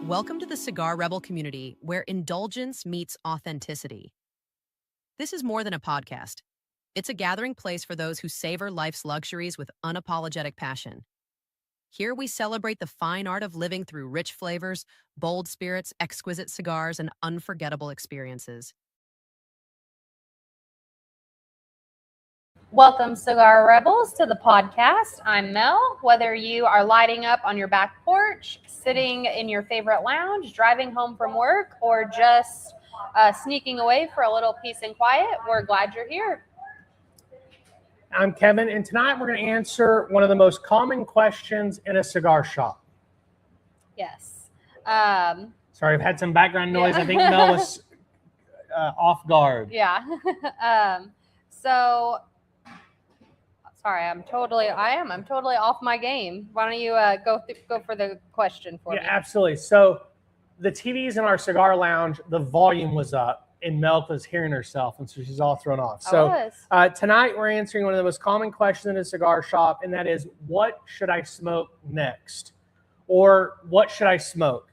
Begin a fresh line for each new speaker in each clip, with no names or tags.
Welcome to the Cigar Rebel community, where indulgence meets authenticity. This is more than a podcast. It's a gathering place for those who savor life's luxuries with unapologetic passion. Here we celebrate the fine art of living through rich flavors, bold spirits, exquisite cigars, and unforgettable experiences.
Welcome, Cigar Rebels, to the podcast. I'm Mel. Whether you are lighting up on your back porch, sitting in your favorite lounge, driving home from work, or just sneaking away for a little peace and quiet, we're glad you're here.
I'm Kevin, and tonight we're going to answer one of the most common questions in a cigar shop.
Yes.
Sorry, I've had some background noise.
Yeah.
I think Mel was off guard.
Yeah. Sorry, I'm totally off my game. Why don't you go for the question for me?
Yeah, absolutely. So the TVs in our cigar lounge, the volume was up, and Mel was hearing herself, and so she's all thrown off. So tonight we're answering one of the most common questions in a cigar shop, and that is, what should I smoke next? Or what should I smoke?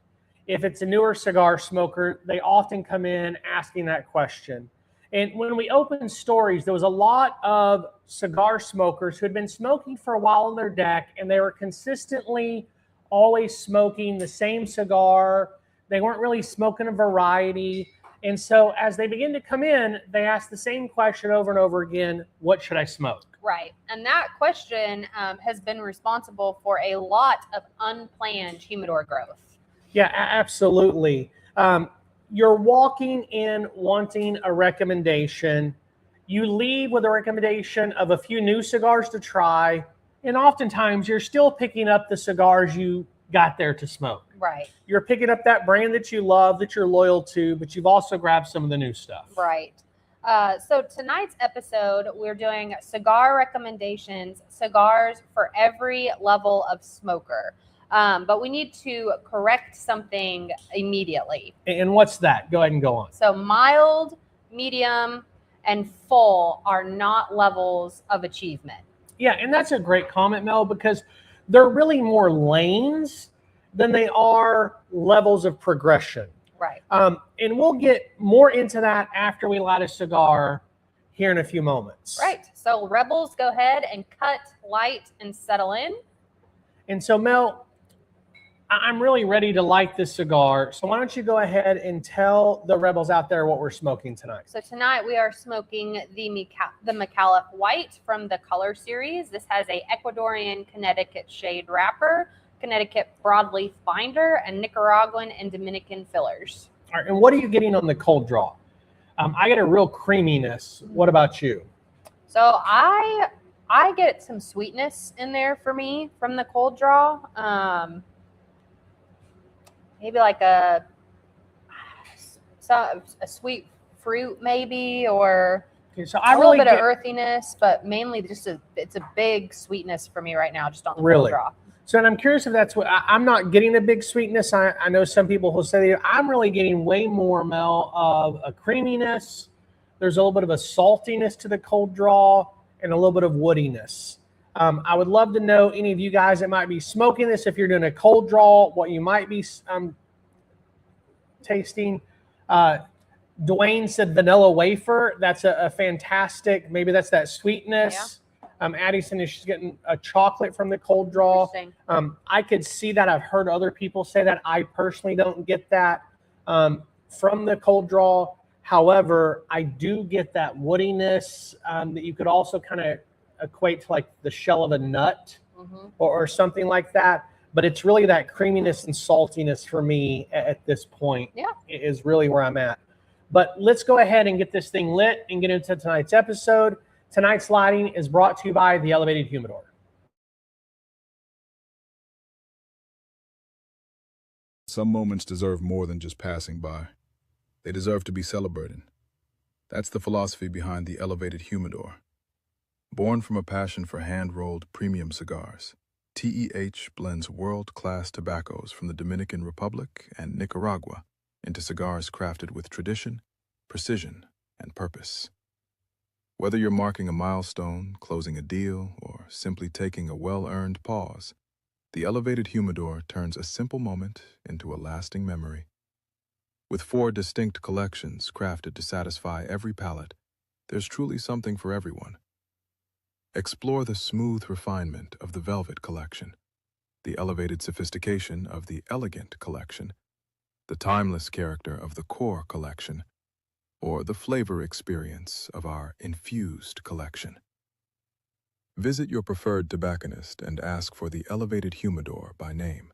If it's a newer cigar smoker, they often come in asking that question. And when we opened Stories, there was a lot of cigar smokers who had been smoking for a while on their deck, and they were consistently always smoking the same cigar. They weren't really smoking a variety. And so as they begin to come in, they ask the same question over and over again, what should I smoke?
Right. And that question has been responsible for a lot of unplanned humidor growth.
Yeah, absolutely. You're walking in wanting a recommendation. You leave with a recommendation of a few new cigars to try. And oftentimes you're still picking up the cigars you got there to smoke.
Right.
You're picking up that brand that you love, that you're loyal to, but you've also grabbed some of the new stuff.
Right. So tonight's episode, we're doing cigar recommendations, cigars for every level of smoker. But we need to correct something immediately.
And what's that? Go ahead and go on.
So mild, medium, and full are not levels of achievement.
Yeah, and that's a great comment, Mel, because they're really more lanes than they are levels of progression.
Right.
And we'll get more into that after we light a cigar here in a few moments.
Right. So Rebels, go ahead and cut, light, and settle in.
And so, Mel, I'm really ready to light this cigar. So why don't you go ahead and tell the Rebels out there what we're smoking tonight?
So tonight we are smoking the Micallef White from the Color Series. This has a Ecuadorian Connecticut shade wrapper, Connecticut broadleaf binder, and Nicaraguan and Dominican fillers.
All right, and what are you getting on the cold draw? I get a real creaminess. What about you?
So I get some sweetness in there for me from the cold draw. Maybe like a sweet fruit, maybe, or
okay, so
a little bit of earthiness, but mainly just it's a big sweetness for me right now, just on the cold draw.
So, and I'm curious if that's what I'm not getting a big sweetness. I know some people who say I'm really getting way more, Mel, of a creaminess. There's a little bit of a saltiness to the cold draw and a little bit of woodiness. I would love to know any of you guys that might be smoking this, if you're doing a cold draw, what you might be tasting. Dwayne said vanilla wafer. That's a fantastic, maybe that's that sweetness. Yeah. Addison is she's getting a chocolate from the cold draw. I could see that. I've heard other people say that. I personally don't get that from the cold draw. However, I do get that woodiness that you could also kind of equate to like the shell of a nut or something like that. But it's really that creaminess and saltiness for me at this point. Yeah, is really where I'm at. But let's go ahead and get this thing lit and get into tonight's episode. Tonight's lighting is brought to you by the Elevated Humidor.
Some moments deserve more than just passing by. They deserve to be celebrated. That's the philosophy behind the Elevated Humidor. Born from a passion for hand-rolled premium cigars, TEH blends world-class tobaccos from the Dominican Republic and Nicaragua into cigars crafted with tradition, precision, and purpose. Whether you're marking a milestone, closing a deal, or simply taking a well-earned pause, the elevated humidor turns a simple moment into a lasting memory. With 4 distinct collections crafted to satisfy every palate, there's truly something for everyone. Explore the smooth refinement of the Velvet Collection, the elevated sophistication of the Elegant Collection, the timeless character of the Core Collection, or the flavor experience of our Infused Collection. Visit your preferred tobacconist and ask for the Elevated Humidor by name.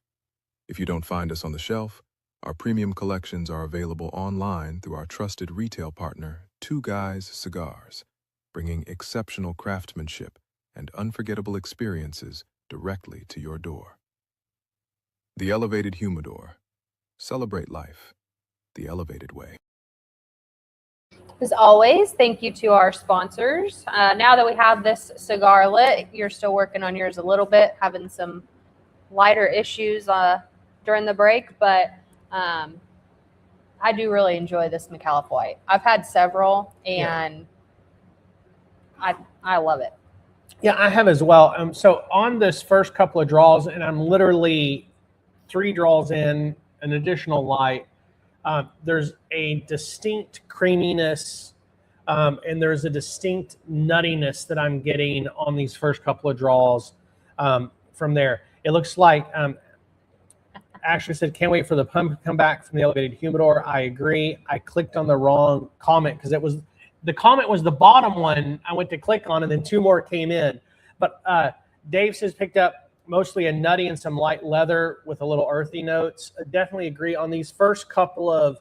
If you don't find us on the shelf, our premium collections are available online through our trusted retail partner, Two Guys Cigars, bringing exceptional craftsmanship and unforgettable experiences directly to your door. The Elevated Humidor. Celebrate life the elevated way.
As always, thank you to our sponsors. Now that we have this cigar lit, you're still working on yours a little bit, having some lighter issues during the break, but I do really enjoy this Micallef White. I've had several, and I love it.
Yeah, I have as well. So on this first couple of draws, and I'm literally 3 draws in, an additional light, there's a distinct creaminess and there's a distinct nuttiness that I'm getting on these first couple of draws from there. It looks like Ashley said, can't wait for the pump to come back from the Elevated Humidor. I agree. I clicked on the wrong comment because the comment was the bottom one I went to click on, and then 2 more came in. But Dave says picked up mostly a nutty and some light leather with a little earthy notes. I definitely agree on these first couple of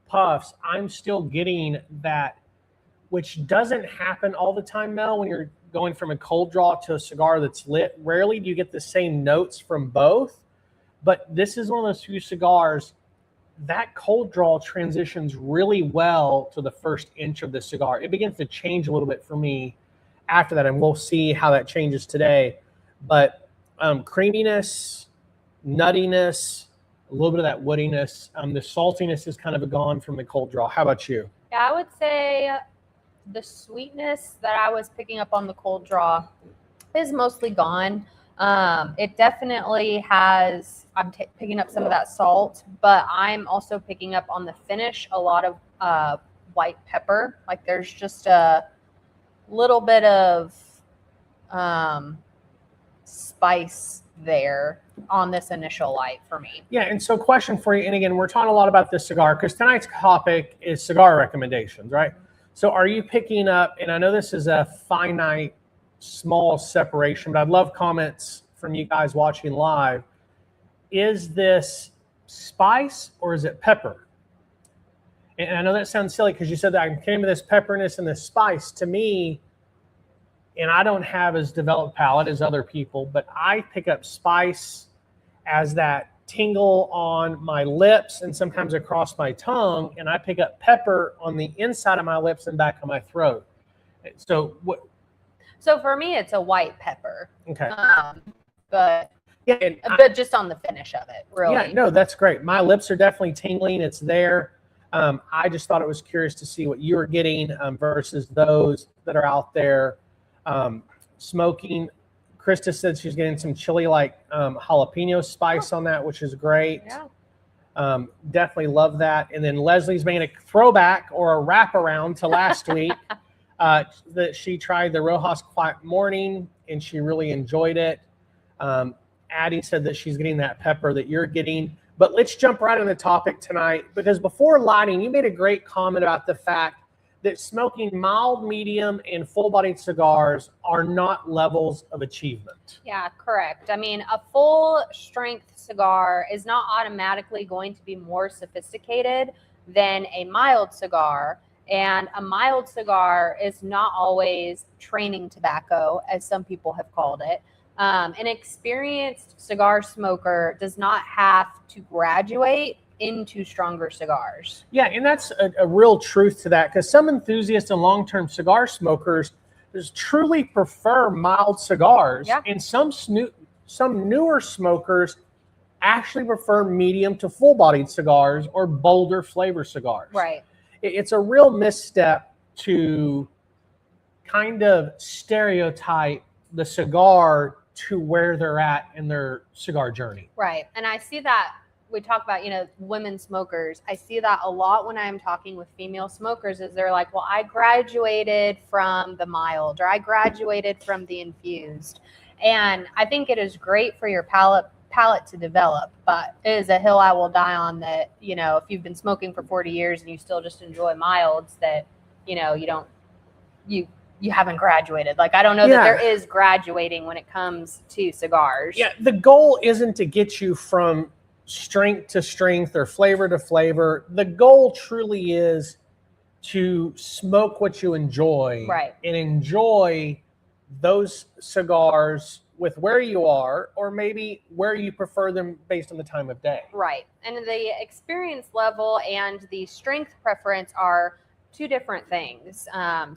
puffs. I'm still getting that, which doesn't happen all the time, Mel, when you're going from a cold draw to a cigar that's lit. Rarely do you get the same notes from both. But this is one of those few cigars that cold draw transitions really well to the first inch of the cigar. It begins to change a little bit for me after that, and we'll see how that changes today. But creaminess, nuttiness, a little bit of that woodiness. The saltiness is kind of gone from the cold draw. How about you?
Yeah, I would say the sweetness that I was picking up on the cold draw is mostly gone. It definitely has, I'm picking up some of that salt, but I'm also picking up on the finish a lot of white pepper. Like there's just a little bit of spice there on this initial light for me.
Yeah, and so question for you, and again, we're talking a lot about this cigar because tonight's topic is cigar recommendations, right? So are you picking up, and I know this is a finite, small separation, but I'd love comments from you guys watching live. Is this spice or is it pepper? And I know that sounds silly because you said that I came to this pepperiness and this spice. To me, and I don't have as developed palate as other people, but I pick up spice as that tingle on my lips and sometimes across my tongue, and I pick up pepper on the inside of my lips and back of my throat. So what?
So for me, it's a white pepper.
Okay.
But
yeah,
but just on the finish of it, really.
Yeah, no, that's great. My lips are definitely tingling. It's there. I just thought it was curious to see what you were getting versus those that are out there smoking. Krista said she's getting some chili like jalapeno spice on that, which is great.
Yeah.
Definitely love that. And then Leslie's made a throwback or a wraparound to last week that she tried the Rojas Quiet Morning and she really enjoyed it. Addie said that she's getting that pepper that you're getting. But let's jump right on the topic tonight, because before lighting, you made a great comment about the fact that smoking mild, medium, and full-bodied cigars are not levels of achievement.
Yeah, correct. I mean, a full-strength cigar is not automatically going to be more sophisticated than a mild cigar, and a mild cigar is not always training tobacco, as some people have called it. An experienced cigar smoker does not have to graduate into stronger cigars.
Yeah, and that's a real truth to that, because some enthusiasts and long-term cigar smokers just truly prefer mild cigars,
yeah.
And some newer smokers actually prefer medium to full-bodied cigars or bolder flavor cigars.
Right.
It's a real misstep to kind of stereotype the cigar to where they're at in their cigar journey.
Right. And I see that we talk about, women smokers. I see that a lot when I'm talking with female smokers is they're like, well, I graduated from the mild or I graduated from the infused. And I think it is great for your palate to develop, but it is a hill I will die on that, if you've been smoking for 40 years and you still just enjoy milds that, you haven't graduated. Like, I don't know that there is graduating when it comes to cigars.
Yeah. The goal isn't to get you from strength to strength or flavor to flavor. The goal truly is to smoke what you enjoy,
right,
and enjoy those cigars with where you are, or maybe where you prefer them based on the time of day.
Right. And the experience level and the strength preference are two different things.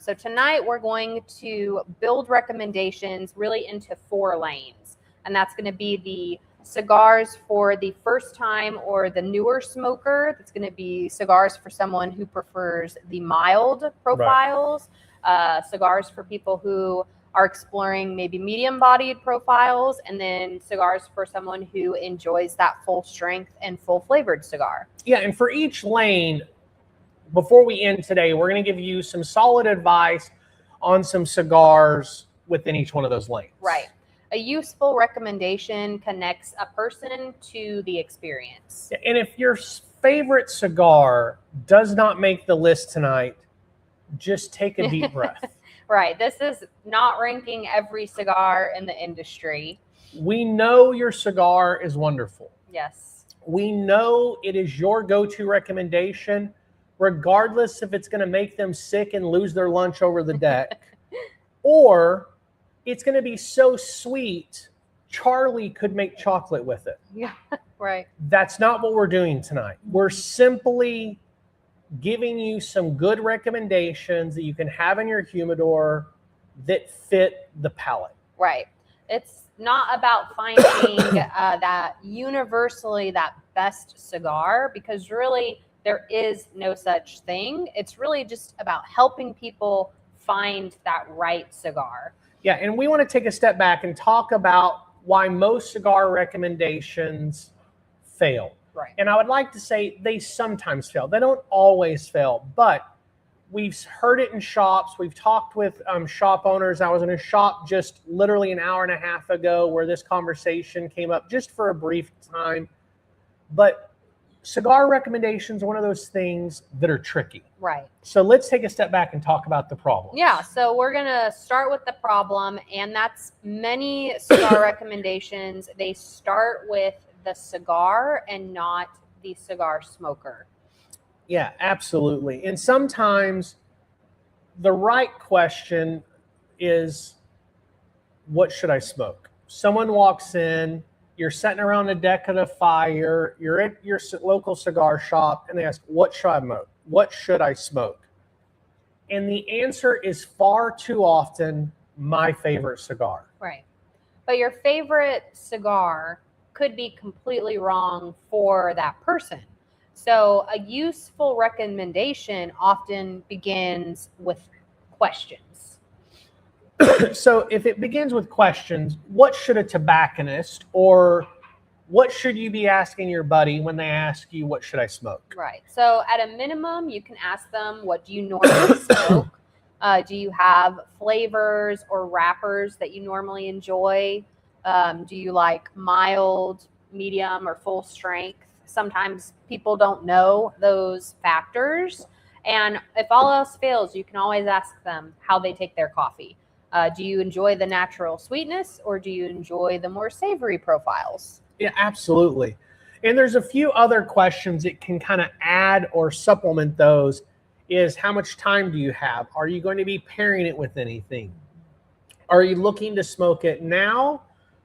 So tonight we're going to build recommendations really into 4 lanes. And that's going to be the cigars for the first time or the newer smoker. That's going to be cigars for someone who prefers the mild profiles, right. Cigars for people who are exploring maybe medium-bodied profiles, and then cigars for someone who enjoys that full strength and full flavored cigar.
Yeah, and for each lane, before we end today, we're going to give you some solid advice on some cigars within each one of those lanes.
Right. A useful recommendation connects a person to the experience.
And if your favorite cigar does not make the list tonight, just take a deep breath.
Right. This is not ranking every cigar in the industry.
We know your cigar is wonderful.
Yes.
We know it is your go-to recommendation, regardless if it's going to make them sick and lose their lunch over the deck, or it's going to be so sweet, Charlie could make chocolate with it.
Yeah, right.
That's not what we're doing tonight. We're simply giving you some good recommendations that you can have in your humidor that fit the palate.
Right. It's not about finding that universally that best cigar, because really there is no such thing. It's really just about helping people find that right cigar.
Yeah, and we want to take a step back and talk about why most cigar recommendations fail.
Right.
And I would like to say they sometimes fail. They don't always fail, but we've heard it in shops. We've talked with shop owners. I was in a shop just literally an hour and a half ago where this conversation came up just for a brief time. But cigar recommendations are one of those things that are tricky.
Right.
So let's take a step back and talk about the problem.
Yeah, so we're going to start with the problem, and that's many cigar recommendations. They start with the cigar and not the cigar smoker.
Yeah, absolutely. And sometimes the right question is, what should I smoke? Someone walks in, you're sitting around a deck of a fire, you're at your local cigar shop, and they ask, what should I smoke? What should I smoke? And the answer is far too often, my favorite cigar.
Right. But your favorite cigar could be completely wrong for that person. So a useful recommendation often begins with questions.
So if it begins with questions, what should a tobacconist, or what should you be asking your buddy when they ask you, what should I smoke?
Right. So at a minimum, you can ask them, what do you normally smoke? Do you have flavors or wrappers that you normally enjoy? Do you like mild, medium, or full strength? Sometimes people don't know those factors. And if all else fails, you can always ask them how they take their coffee. Do you enjoy the natural sweetness, or do you enjoy the more savory profiles?
Yeah, absolutely. And there's a few other questions that can kind of add or supplement those. Is how much time do you have? Are you going to be pairing it with anything? Are you looking to smoke it now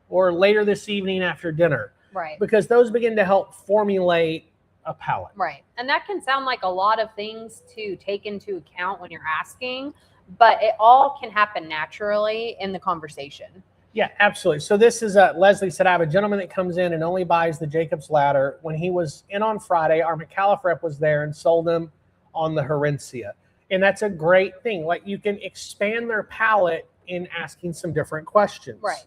or later this evening after dinner?
Right.
Because those begin to help formulate a palate.
Right. And that can sound like a lot of things to take into account when you're asking, but it all can happen naturally in the conversation.
Yeah, absolutely. So this is Leslie said, I have a gentleman that comes in and only buys the Jacob's Ladder. When he was in on Friday, our Micallef rep was there and sold him on the Herencia. And that's a great thing. Like, you can expand their palate in asking some different questions.
Right.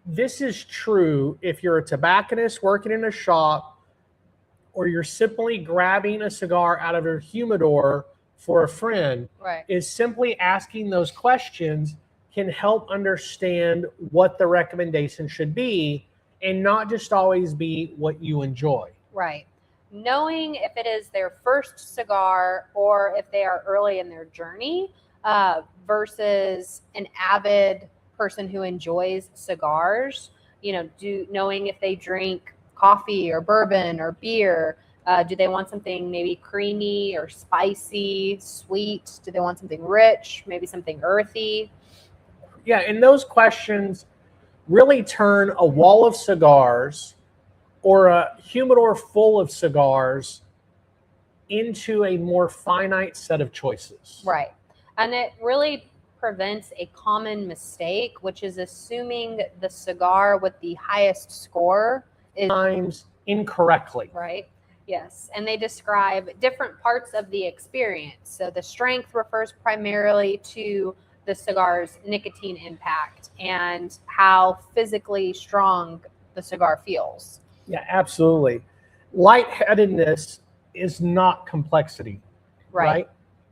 this is true if you're a tobacconist working in a shop, or you're simply grabbing a cigar out of your humidor for a friend,
right,
is simply asking those questions can help understand what the recommendation should be and not just always be what you enjoy.
right. Knowing if it is their first cigar or if they are early in their journey versus an avid person who enjoys cigars, knowing if they drink coffee or bourbon or beer. Do they want something maybe creamy or spicy, sweet? Do they want something rich, maybe something earthy?
Yeah, and those questions really turn a wall of cigars or a humidor full of cigars into a more finite set of choices.
Right. And it really prevents a common mistake, which is assuming the cigar with the highest score is
times incorrectly.
Right. Yes. And they describe different parts of the experience. So the strength refers primarily to the cigar's nicotine impact and how physically strong the cigar feels.
Yeah, absolutely. Lightheadedness is not complexity. Right?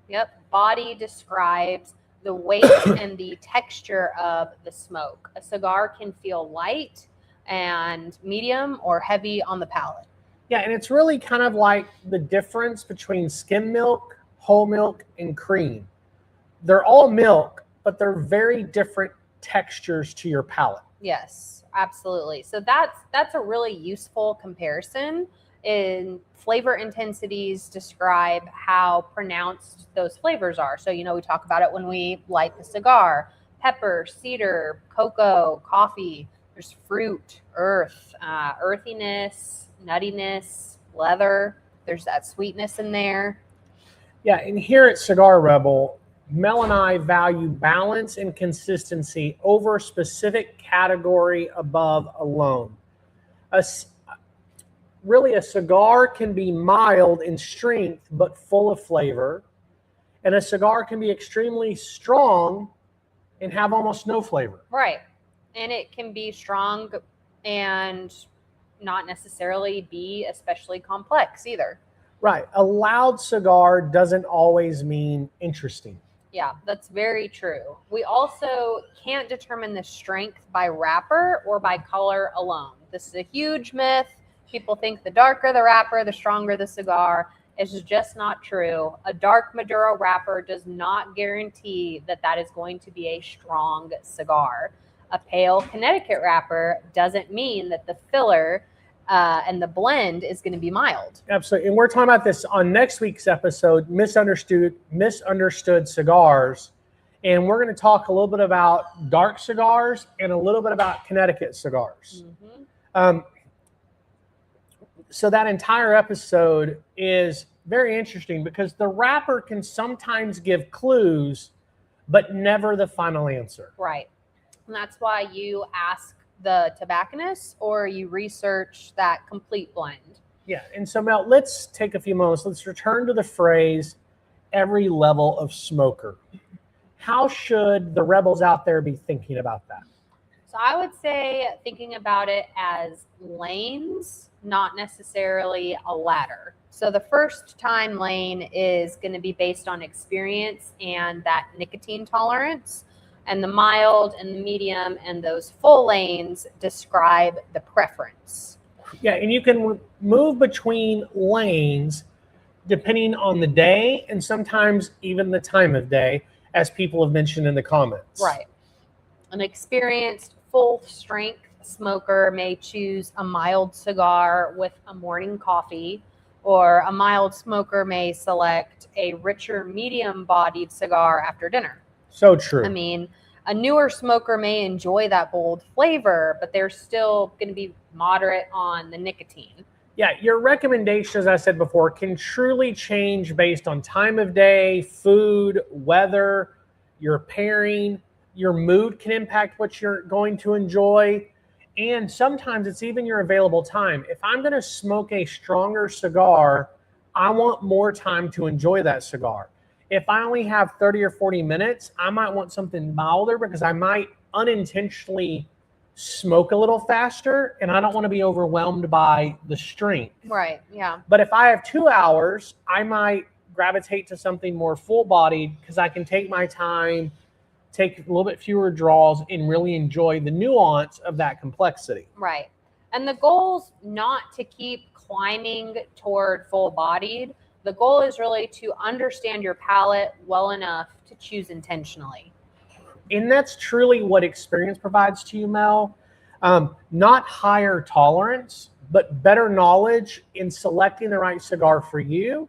Yep. Body describes the weight and the texture of the smoke. A cigar can feel light and medium or heavy on the palate.
Yeah, and it's really kind of like the difference between skim milk, whole milk, and cream. They're all milk, but they're very different textures to your palate.
Yes, absolutely. So that's a really useful comparison. In flavor intensities describe how pronounced those flavors are. So, we talk about it when we light the cigar: pepper, cedar, cocoa, coffee. There's fruit, earth, earthiness, nuttiness, leather. There's that sweetness in there.
Yeah, and here at Cigar Rebel, Mel and I value balance and consistency over specific category above alone. Really, a cigar can be mild in strength but full of flavor, and a cigar can be extremely strong and have almost no flavor.
Right. And it can be strong and not necessarily be especially complex either.
Right. A loud cigar doesn't always mean interesting.
Yeah, that's very true. We also can't determine the strength by wrapper or by color alone. This is a huge myth. People think the darker the wrapper, the stronger the cigar. It's just not true. A dark Maduro wrapper does not guarantee that that is going to be a strong cigar. A pale Connecticut wrapper doesn't mean that the filler and the blend is going to be mild.
Absolutely. And we're talking about this on next week's episode, Misunderstood Cigars. And we're going to talk a little bit about dark cigars and a little bit about Connecticut cigars.
Mm-hmm.
So that entire episode is very interesting because the wrapper can sometimes give clues, but never the final answer.
Right. And that's why you ask the tobacconist or you research that complete blend.
Yeah. And so, Mel, let's take a few moments. Let's return to the phrase, every level of smoker. How should the rebels out there be thinking about that?
So I would say thinking about it as lanes, not necessarily a ladder. So the first time lane is going to be based on experience and that nicotine tolerance. And the mild and the medium and those full lanes describe the preference.
Yeah, and you can move between lanes depending on the day and sometimes even the time of day, as people have mentioned in the comments.
Right. An experienced full strength smoker may choose a mild cigar with a morning coffee, or a mild smoker may select a richer medium bodied cigar after dinner.
So true.
I mean, a newer smoker may enjoy that bold flavor, but they're still going to be moderate on the nicotine.
Yeah, your recommendation, as I said before, can truly change based on time of day, food, weather, your pairing. Your mood can impact what you're going to enjoy. And sometimes it's even your available time. If I'm going to smoke a stronger cigar, I want more time to enjoy that cigar. If I only have 30 or 40 minutes, I might want something milder because I might unintentionally smoke a little faster, and I don't want to be overwhelmed by the strength.
Right, yeah.
But if I have 2 hours, I might gravitate to something more full-bodied because I can take my time, take a little bit fewer draws, and really enjoy the nuance of that complexity.
Right. And the goal's not to keep climbing toward full-bodied. The goal is really to understand your palate well enough to choose intentionally.
And that's truly what experience provides to you, Mel. Not higher tolerance, but better knowledge in selecting the right cigar for you.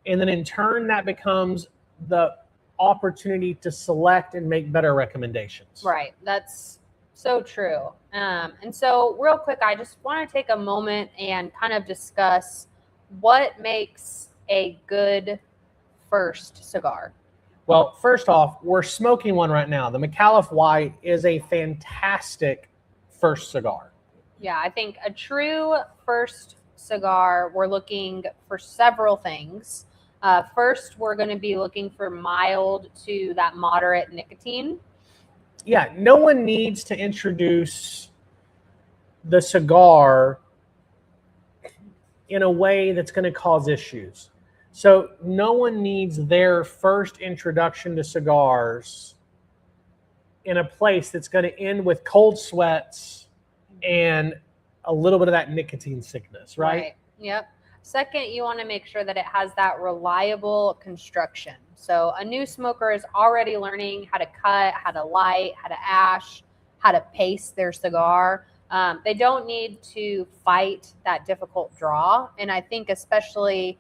And then in turn, that becomes the opportunity to select and make better recommendations.
Right. That's so true. And so real quick, I just want to take a moment and kind of discuss what makes a good first cigar.
Well, first off, we're smoking one right now. The Micallef White is a fantastic first cigar.
Yeah, I think a true first cigar, we're looking for several things. First, we're going to be looking for mild to that moderate nicotine.
Yeah, no one needs to introduce the cigar in a way that's going to cause issues. So no one needs their first introduction to cigars in a place that's going to end with cold sweats and a little bit of that nicotine sickness, right?
Yep. Second, you want to make sure that it has that reliable construction. So a new smoker is already learning how to cut, how to light, how to ash, how to pace their cigar. They don't need to fight that difficult draw. And I think especially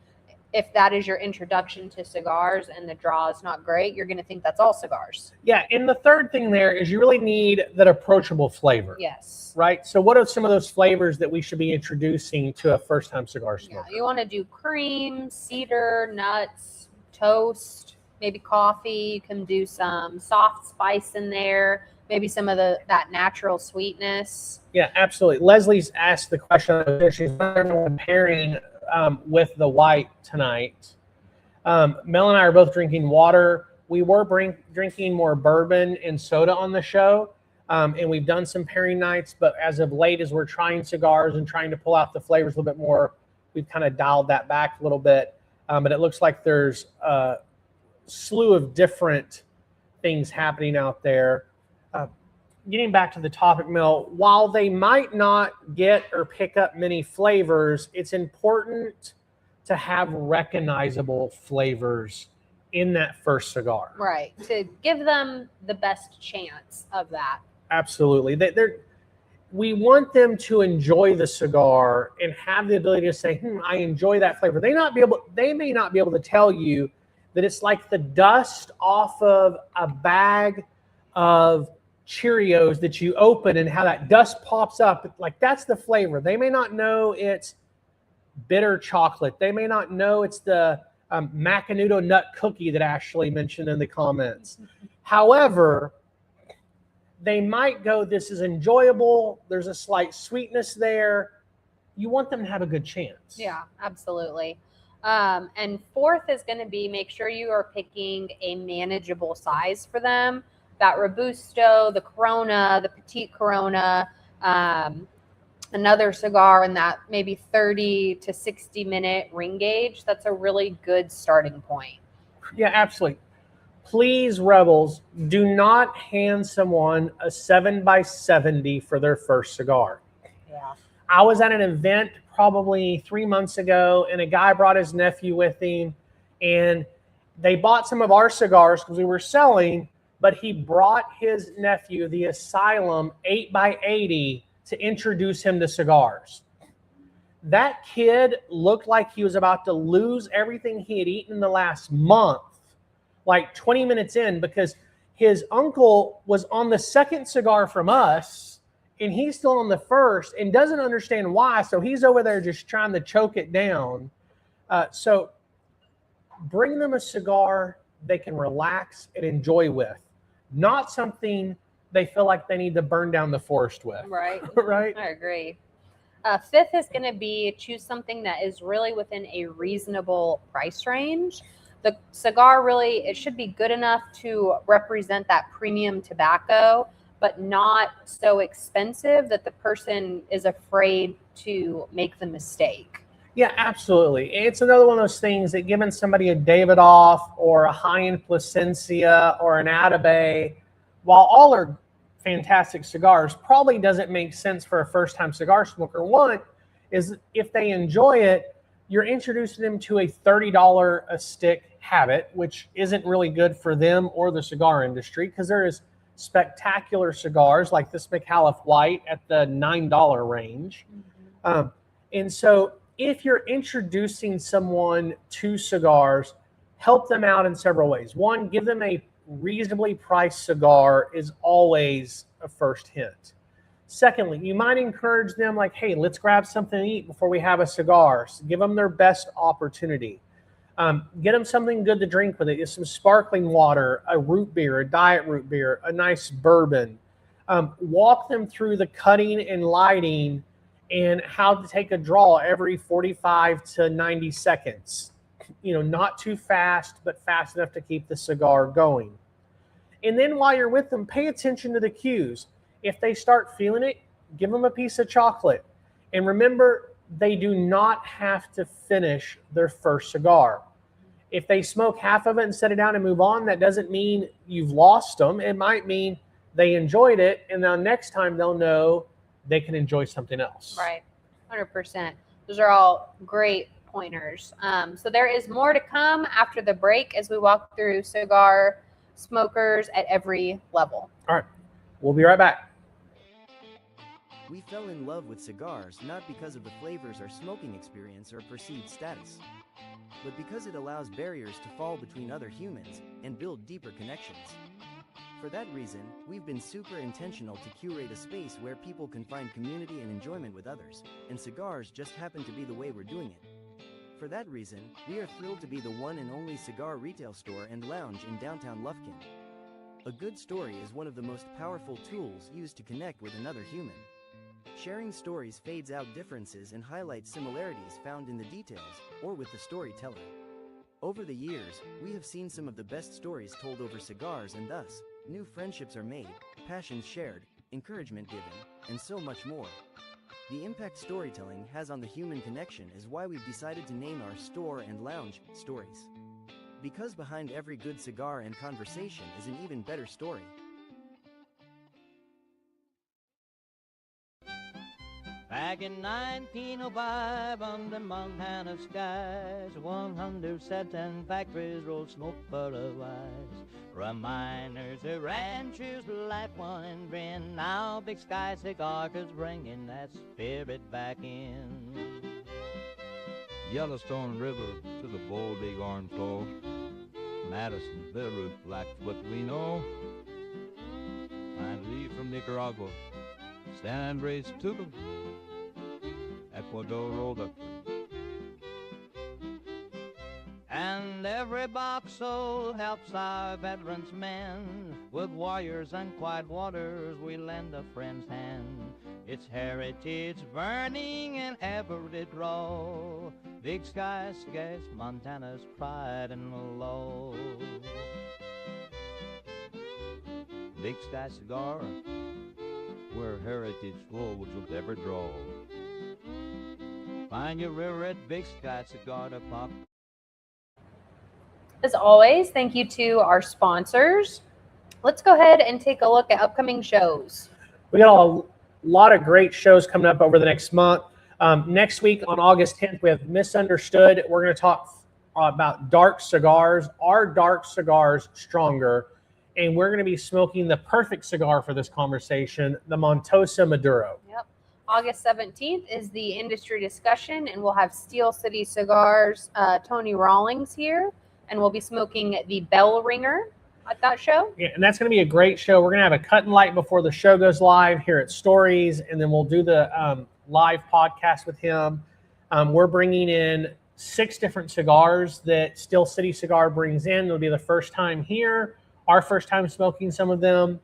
if that is your introduction to cigars and the draw is not great, you're going to think that's all cigars.
Yeah, and the third thing there is you really need that approachable flavor.
Yes.
Right? So what are some of those flavors that we should be introducing to a first-time cigar smoker?
Yeah, you want to do cream, cedar, nuts, toast, maybe coffee. You can do some soft spice in there, maybe some of that natural sweetness.
Yeah, absolutely. Leslie's asked the question, she's pairing with the white tonight. Mel and I are both drinking water. We were drinking more bourbon and soda on the show, and we've done some pairing nights, but as of late, as we're trying cigars and trying to pull out the flavors a little bit more, we've kind of dialed that back a little bit, but it looks like there's a slew of different things happening out there. Getting back to the topic, Mel, while they might not get or pick up many flavors, it's important to have recognizable flavors in that first cigar.
Right, to give them the best chance of that.
Absolutely. We want them to enjoy the cigar and have the ability to say, I enjoy that flavor. They may not be able to tell you that it's like the dust off of a bag of Cheerios that you open and how that dust pops up. Like that's the flavor. They may not know it's bitter chocolate. They may not know it's the Macanudo nut cookie that Ashley mentioned in the comments. However, they might go, this is enjoyable. There's a slight sweetness there. You want them to have a good chance.
Yeah, absolutely. And fourth is going to be make sure you are picking a manageable size for them. That Robusto, the Corona, the Petite Corona, another cigar in that maybe 30 to 60 minute ring gauge. That's a really good starting point.
Yeah, absolutely. Please, Rebels, do not hand someone a 7x70 for their first cigar.
Yeah.
I was at an event probably 3 months ago, and a guy brought his nephew with him, and they bought some of our cigars because we were selling, but he brought his nephew the Asylum 8x80 to introduce him to cigars. That kid looked like he was about to lose everything he had eaten in the last month, like 20 minutes in, because his uncle was on the second cigar from us, and he's still on the first and doesn't understand why, so he's over there just trying to choke it down. So bring them a cigar they can relax and enjoy with, not something they feel like they need to burn down the forest with.
Right.
Right?
I agree. Fifth is going to be choose something that is really within a reasonable price range. The cigar really, it should be good enough to represent that premium tobacco, but not so expensive that the person is afraid to make the mistake.
Yeah, absolutely. It's another one of those things that giving somebody a Davidoff or a high-end Plasencia or an Atabey, while all are fantastic cigars, probably doesn't make sense for a first-time cigar smoker. One is if they enjoy it, you're introducing them to a $30 a stick habit, which isn't really good for them or the cigar industry, because there is spectacular cigars like this Micallef White at the $9 range. And so if you're introducing someone to cigars, help them out in several ways. One, give them a reasonably priced cigar is always a first hint. Secondly, you might encourage them like, hey, let's grab something to eat before we have a cigar. So give them their best opportunity. Get them something good to drink with it. Get some sparkling water, a root beer, a diet root beer, a nice bourbon. Walk them through the cutting and lighting and how to take a draw every 45 to 90 seconds. Not too fast, but fast enough to keep the cigar going. And then while you're with them, pay attention to the cues. If they start feeling it, give them a piece of chocolate. And remember, they do not have to finish their first cigar. If they smoke half of it and set it down and move on, that doesn't mean you've lost them. It might mean they enjoyed it, and now next time they'll know they can enjoy something else.
Right, 100%. Those are all great pointers. So there is more to come after the break as we walk through cigar smokers at every level.
All right, we'll be right back.
We fell in love with cigars not because of the flavors or smoking experience or perceived status, but because it allows barriers to fall between other humans and build deeper connections. For that reason, we've been super intentional to curate a space where people can find community and enjoyment with others, and cigars just happen to be the way we're doing it. For that reason, we are thrilled to be the one and only cigar retail store and lounge in downtown Lufkin. A good story is one of the most powerful tools used to connect with another human. Sharing stories fades out differences and highlights similarities found in the details or with the storyteller. Over the years, we have seen some of the best stories told over cigars, and thus, new friendships are made, passions shared, encouragement given, and so much more. The impact storytelling has on the human connection is why we've decided to name our store and lounge Stories. Because behind every good cigar and conversation is an even better story.
Back in 1905, under Montana skies, 100 satin factories rolled smoke for a while. Reminders of ranchers' life, one and grin. Now Big Sky Cigar is bringing that spirit back in.
Yellowstone River to the bold Bighorn flow. Madison, Bitterroot, Blackfoot, we know. Pine Leaf from Nicaragua, San Andres to the Ecuador rolled up.
And every box sold helps our veterans men. With warriors and quiet waters, we lend a friend's hand. It's heritage burning in every draw. Big Sky Cigars, Montana's pride and law.
Big Sky Cigar, where heritage flows with every draw. Find your river at Big Sky Cigar Depot.
As always, thank you to our sponsors. Let's go ahead and take a look at upcoming shows.
We got a lot of great shows coming up over the next month. Next week on August 10th, we have Misunderstood. We're going to talk about dark cigars. Are dark cigars stronger? And we're going to be smoking the perfect cigar for this conversation, the Montosa Maduro.
Yep. August 17th is the industry discussion, and we'll have Steel City Cigars, Tony Rawlings here, and we'll be smoking the Bell Ringer at that show.
Yeah, and that's going to be a great show. We're going to have a cut and light before the show goes live here at Stories, and then we'll do the live podcast with him. We're bringing in 6 different cigars that Steel City Cigar brings in. It'll be the first time here, our first time smoking some of them,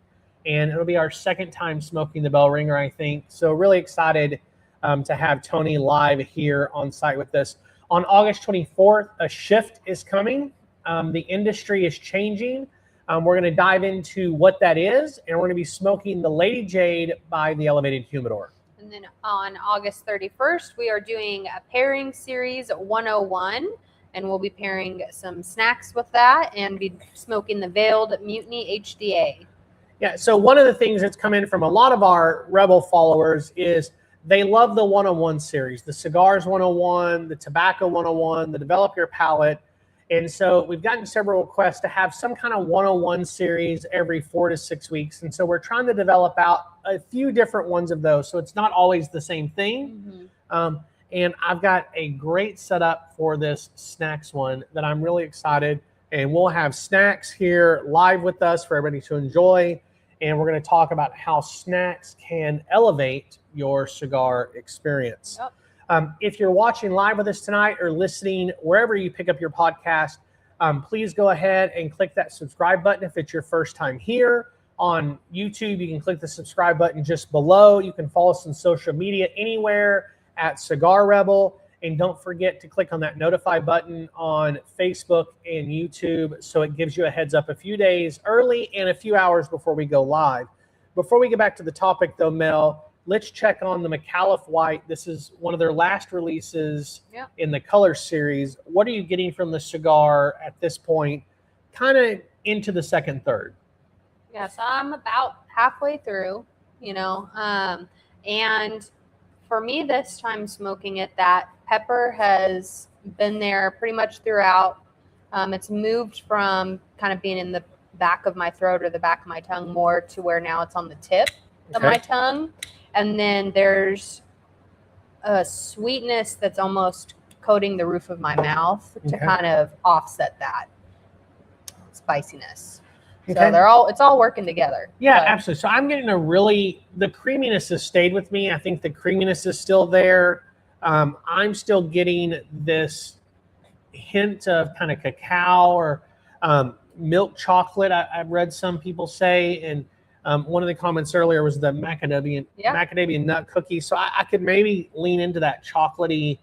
and it'll be our second time smoking the Bell Ringer, I think. So really excited to have Tony live here on site with us. On August 24th, a shift is coming. The industry is changing. We're going to dive into what that is, and we're going to be smoking the Lady Jade by the Elevated Humidor.
And then on August 31st, we are doing a pairing series 101, and we'll be pairing some snacks with that and be smoking the Veiled Mutiny HDA.
Yeah, so one of the things that's come in from a lot of our Rebel followers is they love the 101 series, the Cigars 101, the Tobacco 101, the Develop Your Palate. And so we've gotten several requests to have some kind of 101 series every 4 to 6 weeks. And so we're trying to develop out a few different ones of those. So it's not always the same thing. And I've got a great setup for this snacks one that I'm really excited. And we'll have snacks here live with us for everybody to enjoy. And we're going to talk about how snacks can elevate your cigar experience. If you're watching live with us tonight or listening wherever you pick up your podcast, please go ahead and click that subscribe button if it's your first time here. On YouTube, you can click the subscribe button just below. You can follow us on social media anywhere at Cigar Rebel. And don't forget to click on that notify button on Facebook and YouTube so it gives you a heads up a few days early and a few hours before we go live. Before we get back to the topic, though, Mel, let's check on the Micallef White. This is one of their last releases in the color series. What are you getting from the cigar at this point, kind of into the second third?
Yes, I'm about halfway through, and for me this time smoking it, that pepper has been there pretty much throughout. It's moved from kind of being in the back of my throat or the back of my tongue more to where now it's on the tip of my tongue. And then there's a sweetness that's almost coating the roof of my mouth to kind of offset that spiciness. So it's all working together.
Yeah, absolutely. So I'm getting the creaminess has stayed with me. I think the creaminess is still there. I'm still getting this hint of kind of cacao or milk chocolate. I've read some people say, and one of the comments earlier was the macadamia nut cookie. So I could maybe lean into that chocolatey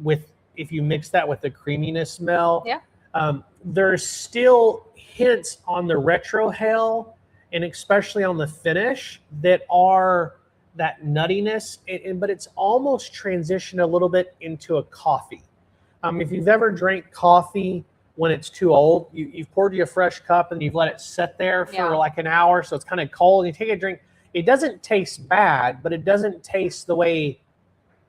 if you mix that with the creaminess smell. There's still hints on the retrohale and especially on the finish that are that nuttiness, but it's almost transitioned a little bit into a coffee. If you've ever drank coffee when it's too old, you've poured you a fresh cup and you've let it sit there for like an hour, so it's kind of cold, and you take a drink. It doesn't taste bad, but it doesn't taste the way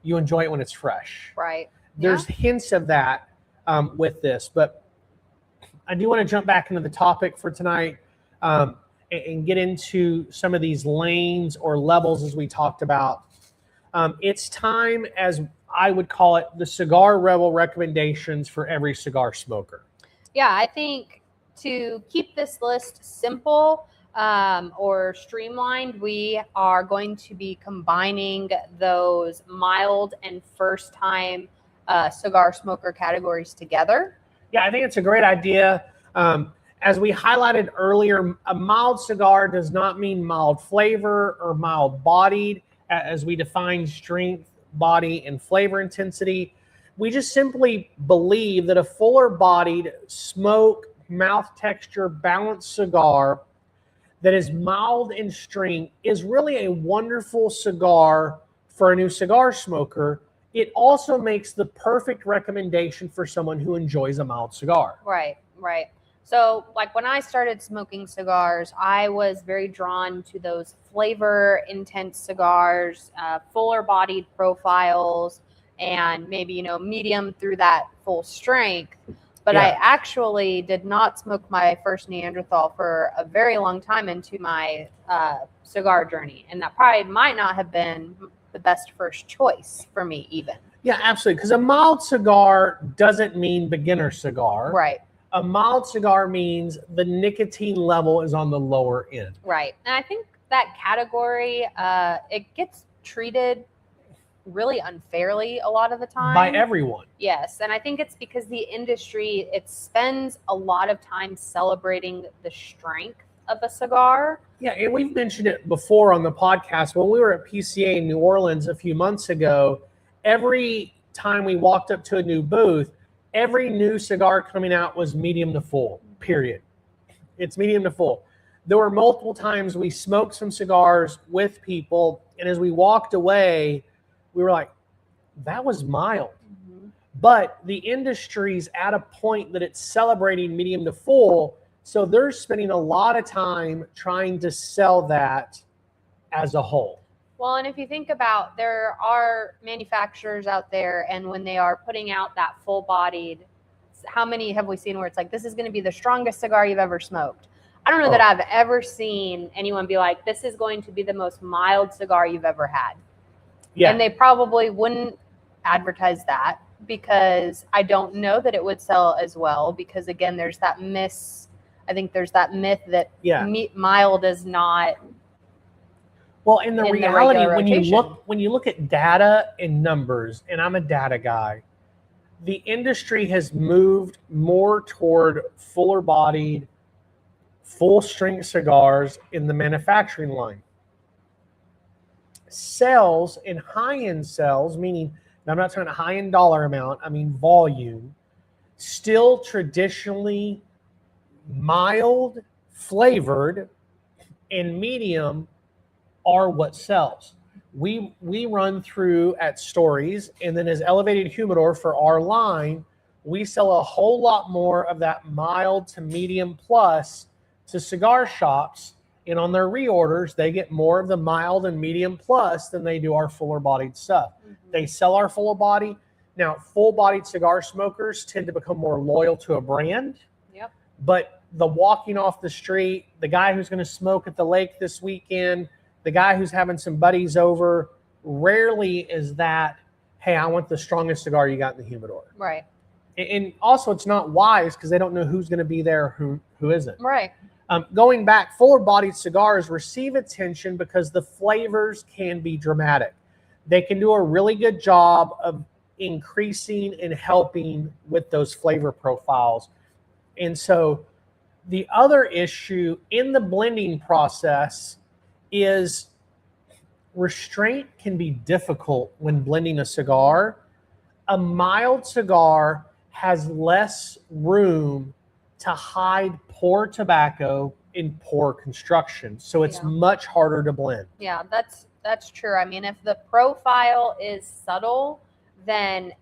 you enjoy it when it's fresh.
Right.
There's hints of that with this, but I do want to jump back into the topic for tonight and get into some of these lanes or levels as we talked about. It's time, as I would call it, the Cigar Rebel recommendations for every cigar smoker.
Yeah, I think to keep this list simple or streamlined, we are going to be combining those mild and first-time cigar smoker categories together.
Yeah, I think it's a great idea. As we highlighted earlier, a mild cigar does not mean mild flavor or mild bodied, as we define strength, body, and flavor intensity. We just simply believe that a fuller bodied, smoke, mouth texture, balanced cigar that is mild in strength is really a wonderful cigar for a new cigar smoker. It also makes the perfect recommendation for someone who enjoys a mild cigar.
Right. So like when I started smoking cigars, I was very drawn to those flavor intense cigars, fuller bodied profiles, and maybe, medium through that full strength. But I actually did not smoke my first Neanderthal for a very long time into my cigar journey. And that probably might not have been the best first choice for me even.
Yeah, absolutely. Because a mild cigar doesn't mean beginner cigar.
Right.
A mild cigar means the nicotine level is on the lower end.
Right. And I think that category, it gets treated really unfairly a lot of the time.
By everyone.
Yes. And I think it's because the industry, it spends a lot of time celebrating the strength of a cigar.
Yeah, and we've mentioned it before on the podcast. When we were at PCA in New Orleans a few months ago, every time we walked up to a new booth, every new cigar coming out was medium to full, period. It's medium to full. There were multiple times we smoked some cigars with people, and as we walked away, we were like, that was mild. But the industry's at a point that it's celebrating medium to full, so they're spending a lot of time trying to sell that as a whole.
Well, and if you think about, there are manufacturers out there, and when they are putting out that full-bodied, how many have we seen where it's like, this is going to be the strongest cigar you've ever smoked? I don't know that I've ever seen anyone be like, this is going to be the most mild cigar you've ever had. Yeah. And they probably wouldn't advertise that, because I don't know that it would sell as well, because again, there's that I think there's that myth that mild is not.
Well, in the reality, when you look at data and numbers, and I'm a data guy, the industry has moved more toward fuller bodied, full strength cigars in the manufacturing line. Sales and high-end sales, meaning, and I'm not talking a high-end dollar amount, I mean volume, still traditionally mild, flavored, and medium are what sells. We run through at Stories, and then as elevated humidor for our line, we sell a whole lot more of that mild to medium plus to cigar shops, and on their reorders, they get more of the mild and medium plus than they do our fuller bodied stuff. They sell our fuller body. Now, full bodied cigar smokers tend to become more loyal to a brand. Yep. But the walking off the street, the guy who's going to smoke at the lake this weekend, the guy who's having some buddies over, rarely is that, hey, I want the strongest cigar you got in the humidor.
Right.
And also, it's not wise, because they don't know who's going to be there, who isn't.
Right.
Going back, fuller-bodied cigars receive attention because the flavors can be dramatic. They can do a really good job of increasing and helping with those flavor profiles. And so the other issue in the blending process is restraint can be difficult when blending a cigar. A mild cigar has less room to hide poor tobacco in poor construction. So it's much harder to blend.
Yeah, that's true. I mean, if the profile is subtle, then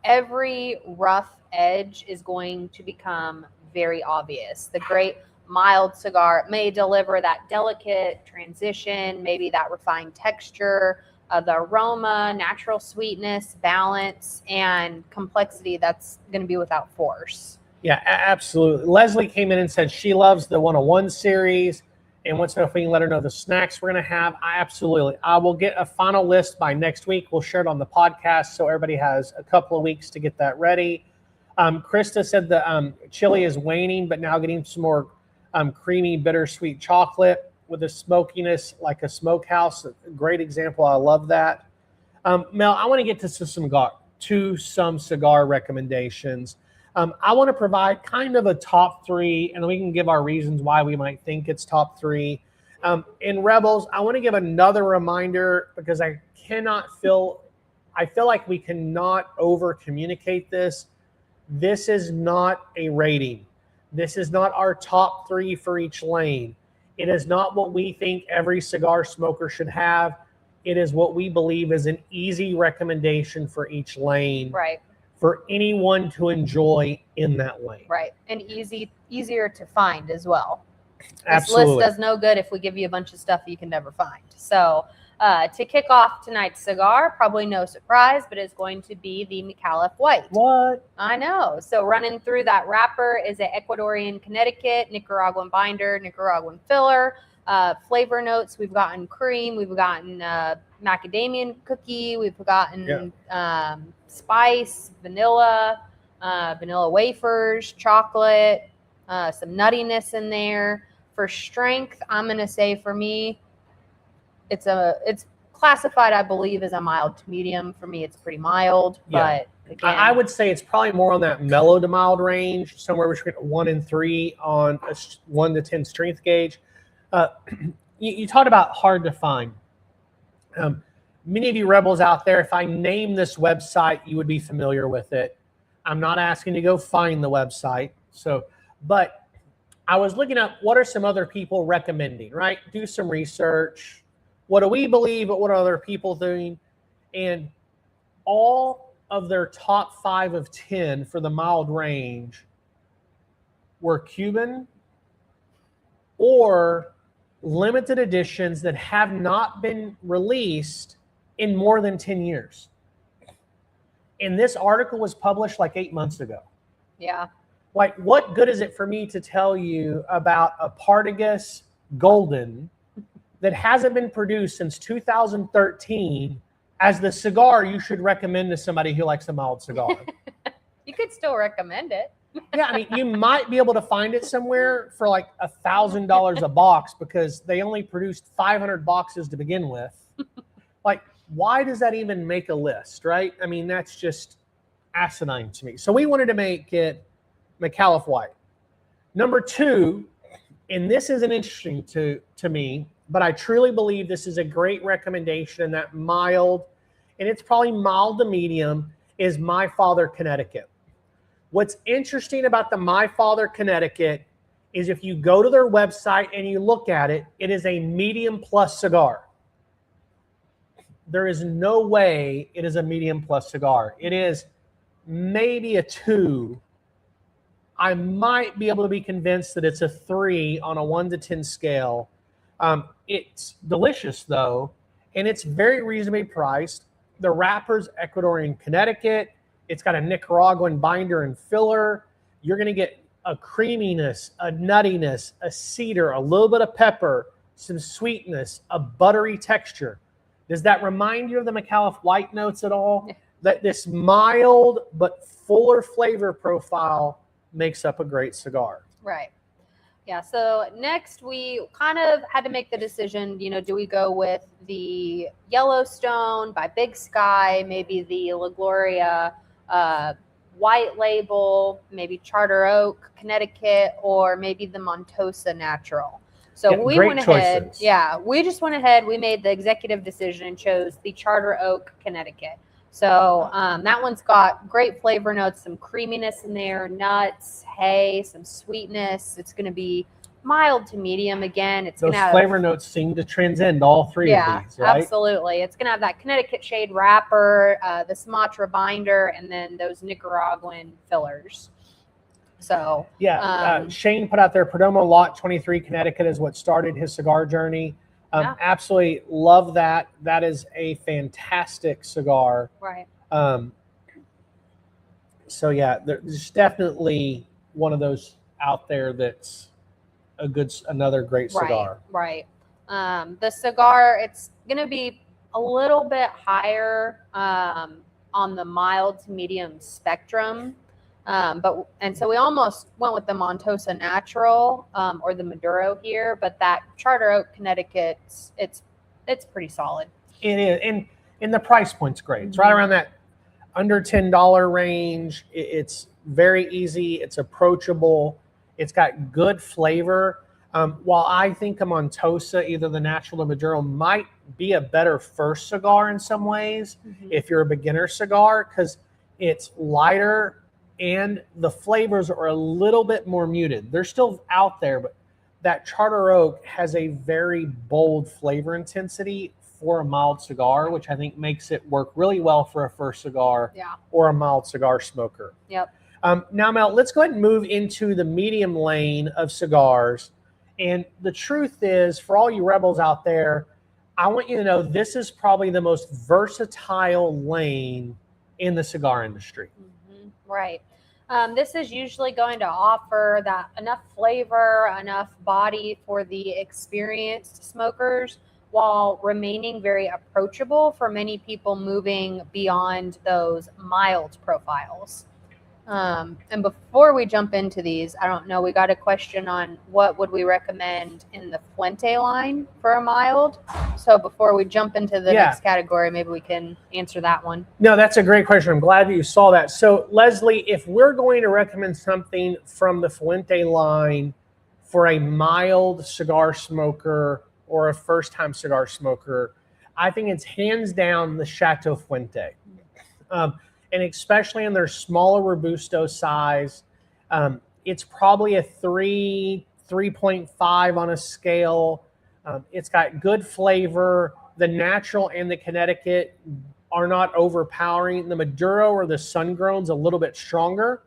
every rough edge is going to become very obvious. The great mild cigar may deliver that delicate transition, maybe that refined texture, the aroma, natural sweetness, balance, and complexity that's going to be without force.
Yeah, absolutely. Leslie came in and said she loves the 101 series and wants to know if we can let her know the snacks we're going to have. Absolutely. I will get a final list by next week. We'll share it on the podcast, so everybody has a couple of weeks to get that ready. Krista said the chili is waning, but now getting some more creamy, bittersweet chocolate with a smokiness like a smokehouse. A great example. I love that. Mel, I want to get to some cigar recommendations. I want to provide kind of a top three, and we can give our reasons why we might think it's top three. In Rebels, I want to give another reminder, because I feel like we cannot over communicate this. This is not a rating. This is not our top three for each lane. It is not what we think every cigar smoker should have. It is what we believe is an easy recommendation for each lane.
Right.
For anyone to enjoy in that lane.
Right. And easier to find as well.
Absolutely.
This list does no good if we give you a bunch of stuff you can never find. So to kick off tonight's cigar, probably no surprise, but it's going to be the Micallef White.
What?
I know. So running through that wrapper is an Ecuadorian Connecticut, Nicaraguan binder, Nicaraguan filler. Flavor notes, we've gotten cream, we've gotten macadamia cookie, we've gotten spice, vanilla wafers, chocolate, some nuttiness in there. For strength, I'm going to say for me, it's classified, I believe, as a mild to medium. For me, it's pretty mild, but again,
I would say it's probably more on that mellow to mild range, somewhere between 1 and 3 on a 1 to 10 strength gauge. You talked about hard to find. Many of you rebels out there, if I name this website, you would be familiar with it. I'm not asking you to go find the website. But I was looking up what are some other people recommending, right? Do some research. What do we believe, but what are other people doing? And all of their top 5 of 10 for the mild range were Cuban or limited editions that have not been released in more than 10 years. And this article was published like 8 months ago.
Yeah.
Like, what good is it for me to tell you about a Partagas Golden that hasn't been produced since 2013 as the cigar you should recommend to somebody who likes a mild cigar?
You could still recommend it.
Yeah, I mean, you might be able to find it somewhere for like $1,000 a box because they only produced 500 boxes to begin with. Like, why does that even make a list, right? I mean, that's just asinine to me. So we wanted to make it Micallef White. Number 2, and this isn't interesting to me, but I truly believe this is a great recommendation, and that mild, and it's probably mild to medium, is My Father Connecticut. What's interesting about the My Father Connecticut is if you go to their website and you look at it, it is a medium plus cigar. There is no way it is a medium plus cigar. It is maybe a 2. I might be able to be convinced that it's a 3 on a 1 to 10 scale. It's delicious though, and it's very reasonably priced. The wrapper's Ecuadorian Connecticut. It's got a Nicaraguan binder and filler. You're going to get a creaminess, a nuttiness, a cedar, a little bit of pepper, some sweetness, a buttery texture. Does that remind you of the Micallef White notes at all? That this mild but fuller flavor profile makes up a great cigar.
Right. Yeah. So next we kind of had to make the decision, do we go with the Yellowstone by Big Sky, maybe the La Gloria White Label, maybe Charter Oak Connecticut, or maybe the Montosa Natural. So we went ahead.
Choices.
Yeah, we just went ahead. We made the executive decision and chose the Charter Oak Connecticut. So that one's got great flavor notes, some creaminess in there, nuts, hay, some sweetness. It's going to be mild to medium again. It's
Those flavor notes seem to transcend all 3 of these, right?
Absolutely. It's going to have that Connecticut shade wrapper, the Sumatra binder, and then those Nicaraguan fillers. So
yeah, Shane put out there Perdomo Lot 23 Connecticut is what started his cigar journey. Absolutely love that. That is a fantastic cigar.
Right.
So yeah, there's definitely one of those out there that's another great cigar.
Right. The cigar, it's going to be a little bit higher on the mild to medium spectrum. So we almost went with the Montosa Natural or the Maduro here, but that Charter Oak Connecticut, it's pretty solid.
It is, and the price point's great. It's right around that under $10 range. It's very easy. It's approachable. It's got good flavor. While I think a Montosa, either the Natural or Maduro, might be a better first cigar in some ways if you're a beginner cigar, because it's lighter and the flavors are a little bit more muted. They're still out there, but that Charter Oak has a very bold flavor intensity for a mild cigar, which I think makes it work really well for a first cigar or a mild cigar smoker.
Yep.
Now, Mel, let's go ahead and move into the medium lane of cigars. And the truth is, for all you rebels out there, I want you to know this is probably the most versatile lane in the cigar industry.
Right. This is usually going to offer that enough flavor, enough body for the experienced smokers, while remaining very approachable for many people moving beyond those mild profiles. And before we jump into these, I don't know, we got a question on what would we recommend in the Fuente line for a mild. So before we jump into the next category, maybe we can answer that one.
No, that's a great question. I'm glad that you saw that. So Leslie, if we're going to recommend something from the Fuente line for a mild cigar smoker or a first-time cigar smoker, I think it's hands down the Chateau Fuente. And especially in their smaller Robusto size, it's probably a 3 3.5 on a scale. It's got good flavor. The natural and the Connecticut are not overpowering. The Maduro or the sun-grown's a little bit stronger.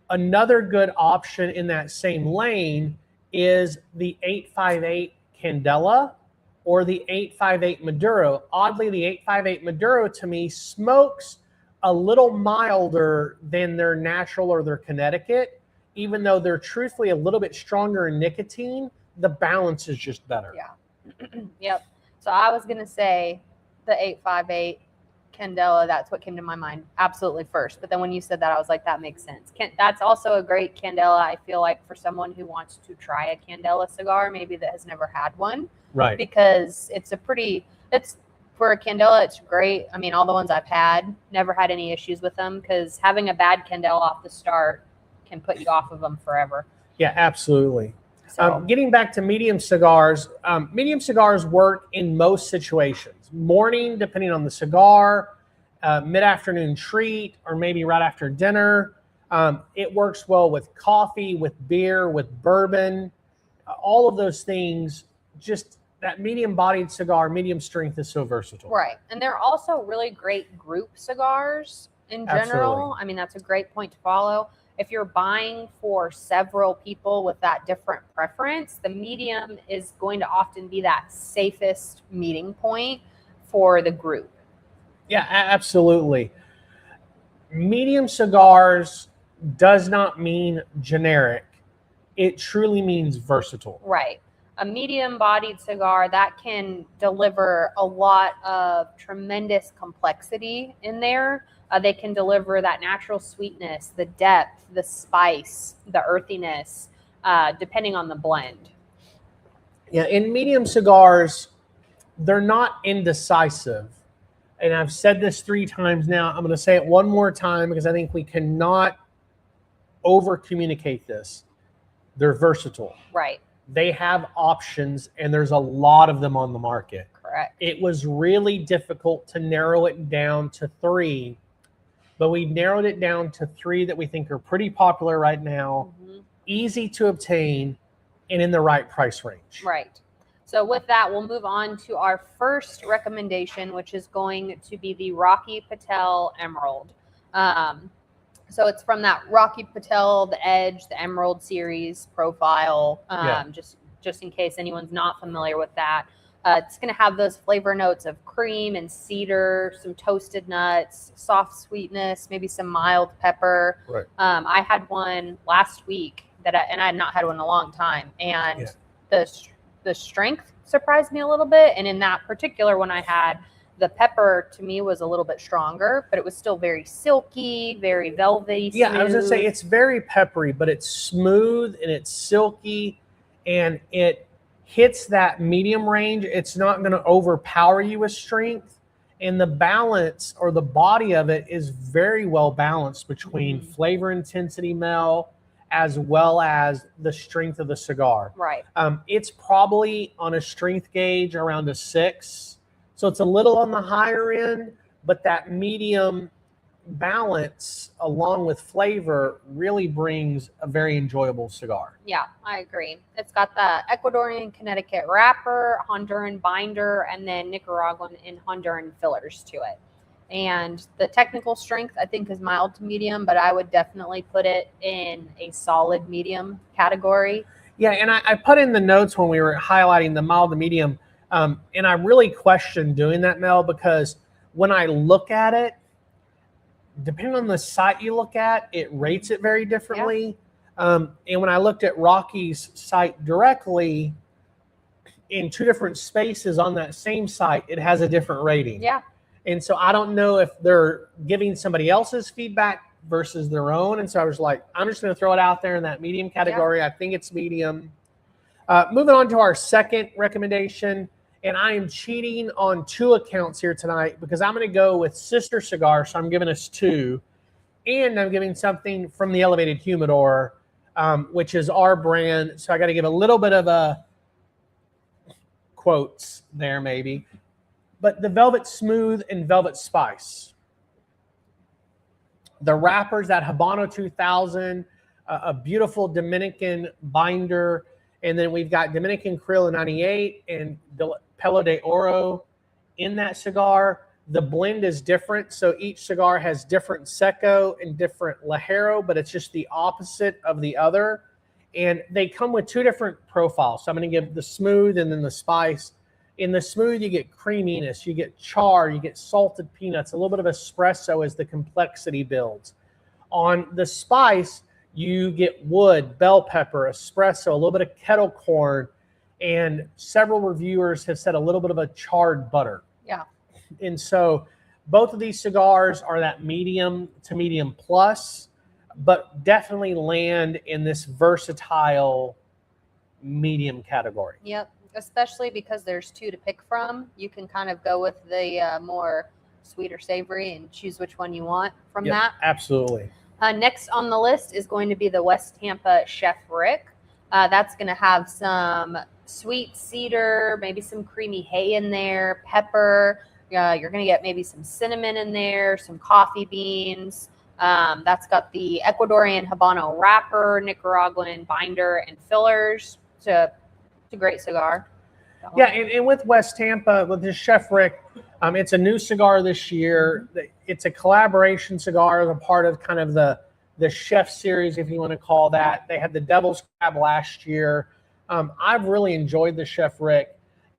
Another good option in that same lane is the 858 Candela or the 858 Maduro. Oddly, the 858 Maduro to me smokes a little milder than their natural or their Connecticut, even though they're truthfully a little bit stronger in nicotine. The balance is just better.
Yeah. Yep. So I was going to say the 858 Candela, that's what came to my mind absolutely first. But then when you said that, I was like, that makes sense. That's also a great Candela, I feel like, for someone who wants to try a Candela cigar, maybe that has never had one.
Right.
Because for a Candela, it's great. I mean, all the ones I've had, never had any issues with them, because having a bad Candela off the start can put you off of them forever.
Yeah, absolutely.
So,
getting back to medium cigars work in most situations. Morning, depending on the cigar, mid-afternoon treat, or maybe right after dinner. It works well with coffee, with beer, with bourbon. All of those things, just that medium-bodied cigar, medium strength is so versatile.
Right. And they're also really great group cigars in general.
Absolutely.
I mean, that's a great point to follow. If you're buying for several people with that different preference, the medium is going to often be that safest meeting point for the group.
Yeah, absolutely. Medium cigars does not mean generic. It truly means versatile.
Right. A medium-bodied cigar that can deliver a lot of tremendous complexity in there. They can deliver that natural sweetness, the depth, the spice, the earthiness, depending on the blend.
Yeah, in medium cigars, they're not indecisive. And I've said this 3 times now. I'm going to say it one more time because I think we cannot over-communicate this. They're versatile.
Right.
They have options, and there's a lot of them on the market.
Correct.
It was really difficult to narrow it down to 3, but we narrowed it down to 3 that we think are pretty popular right now, easy to obtain, and in the right price range.
Right. So with that, we'll move on to our first recommendation, which is going to be the Rocky Patel Emerald. So it's from that Rocky Patel, the Edge, the Emerald series profile, just in case anyone's not familiar with that. It's going to have those flavor notes of cream and cedar, some toasted nuts, soft sweetness, maybe some mild pepper.
Right.
I had one last week and I had not had one in a long time. And the strength surprised me a little bit. And in that particular one I had, the pepper to me was a little bit stronger, but it was still very silky, very velvety.
Yeah,
smooth.
I was going to say it's very peppery, but it's smooth and it's silky and it hits that medium range. It's not going to overpower you with strength. And the balance or the body of it is very well balanced between flavor intensity, Mel, as well as the strength of the cigar.
Right.
It's probably on a strength gauge around a 6. So it's a little on the higher end, but that medium balance along with flavor really brings a very enjoyable cigar.
Yeah, I agree. It's got the Ecuadorian Connecticut wrapper, Honduran binder, and then Nicaraguan and Honduran fillers to it. And the technical strength, I think, is mild to medium, but I would definitely put it in a solid medium category.
Yeah, and I put in the notes when we were highlighting the mild to medium, and I really questioned doing that, Mel, because when I look at it, depending on the site you look at, it rates it very differently. Yeah. And when I looked at Rocky's site directly, in 2 different spaces on that same site, it has a different rating.
Yeah.
And so I don't know if they're giving somebody else's feedback versus their own. And so I was like, I'm just going to throw it out there in that medium category. Yeah. I think it's medium. Moving on to our second recommendation. And I am cheating on 2 accounts here tonight because I'm going to go with Sister Cigar. So I'm giving us 2. And I'm giving something from the Elevated Humidor, which is our brand. So I got to give a little bit of a quotes there maybe. But the Velvet Smooth and Velvet Spice. The wrappers, that Habano 2000, a beautiful Dominican binder. And then we've got Dominican Criollo 98 and Pelo de Oro in that cigar. The blend is different. So each cigar has different Seco and different Ligero, but it's just the opposite of the other. And they come with two different profiles. So I'm going to give the smooth and then the spice. In the smooth, you get creaminess, you get char, you get salted peanuts, a little bit of espresso as the complexity builds. On the spice, you get wood, bell pepper, espresso, a little bit of kettle corn, and several reviewers have said a little bit of a charred butter.
Yeah.
And so both of these cigars are that medium to medium plus, but definitely land in this versatile medium category.
Yep. Especially because there's two to pick from. You can kind of go with the more sweet or savory and choose which one you want from that.
Absolutely.
Next on the list is going to be the West Tampa Chef Rick. That's going to have some sweet cedar, maybe some creamy hay in there, pepper. You're going to get maybe some cinnamon in there, some coffee beans. That's got the Ecuadorian Habano wrapper, Nicaraguan binder, and fillers. It's a great cigar.
Yeah, and with West Tampa, with this Chef Rick, it's a new cigar this year. It's a collaboration cigar as a part of kind of the chef series, if you want to call that. They had the Devil's Crab last year. I've really enjoyed the Chef Rick.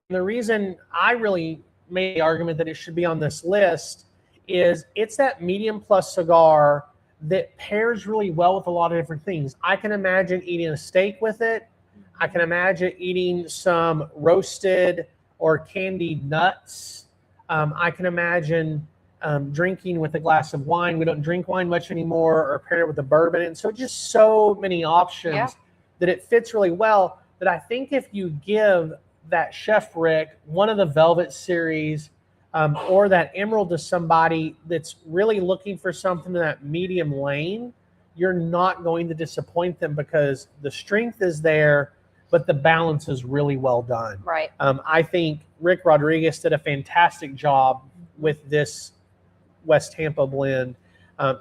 And the reason I really made the argument that it should be on this list is it's that medium plus cigar that pairs really well with a lot of different things. I can imagine eating a steak with it. I can imagine eating some roasted or candied nuts. I can imagine drinking with a glass of wine. We don't drink wine much anymore, or pair it with a bourbon. And so just so many options that it fits really well, that I think if you give that Chef Rick one of the Velvet series or that Emerald to somebody that's really looking for something in that medium lane, you're not going to disappoint them because the strength is there, but the balance is really well done.
Right.
I think Rick Rodriguez did a fantastic job with this West Tampa blend.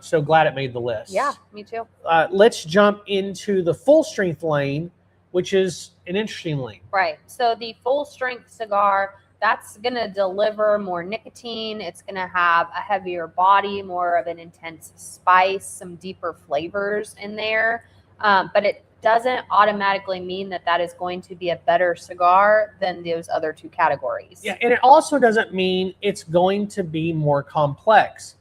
So glad it made the list.
Yeah, me too.
Let's jump into the full strength lane, which is an interesting lane.
Right. So the full strength cigar, that's going to deliver more nicotine. It's going to have a heavier body, more of an intense spice, some deeper flavors in there. But it doesn't automatically mean that that is going to be a better cigar than those other two categories.
Yeah, and it also doesn't mean it's going to be more complex.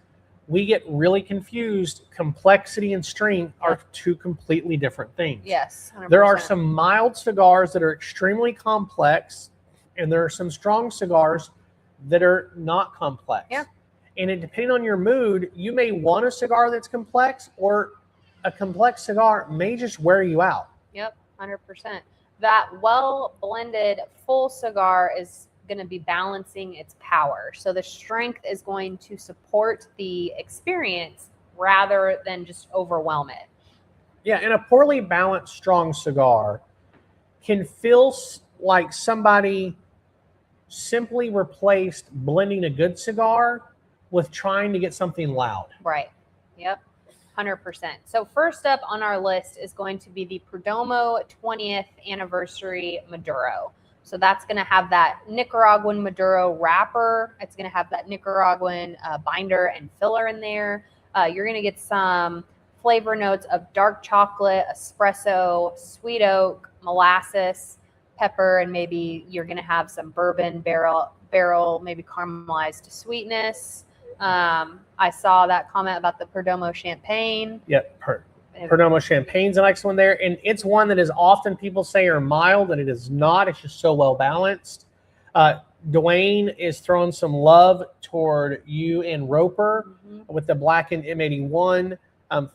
We get really confused. Complexity and strength are two completely different things.
Yes, 100%.
There are some mild cigars that are extremely complex, and there are some strong cigars that are not complex.
Yeah.
And it, depending on your mood, you may want a cigar that's complex, or a complex cigar may just wear you out.
Yep, 100%. That well-blended full cigar is going to be balancing its power. So the strength is going to support the experience rather than just overwhelm it.
Yeah, and a poorly balanced strong cigar can feel like somebody simply replaced blending a good cigar with trying to get something loud.
Right. Yep. 100%. So first up on our list is going to be the Perdomo 20th Anniversary Maduro. So that's going to have that Nicaraguan Maduro wrapper. It's going to have that Nicaraguan binder and filler in there. You're going to get some flavor notes of dark chocolate, espresso, sweet oak, molasses, pepper, and maybe you're going to have some bourbon barrel, maybe caramelized to sweetness. I saw that comment about the Perdomo champagne.
Yep, Perdomo champagne's the next one there, and it's one that is often people say are mild, and it is not. It's just so well balanced. Dwayne is throwing some love toward you and Roper with the blackened M81.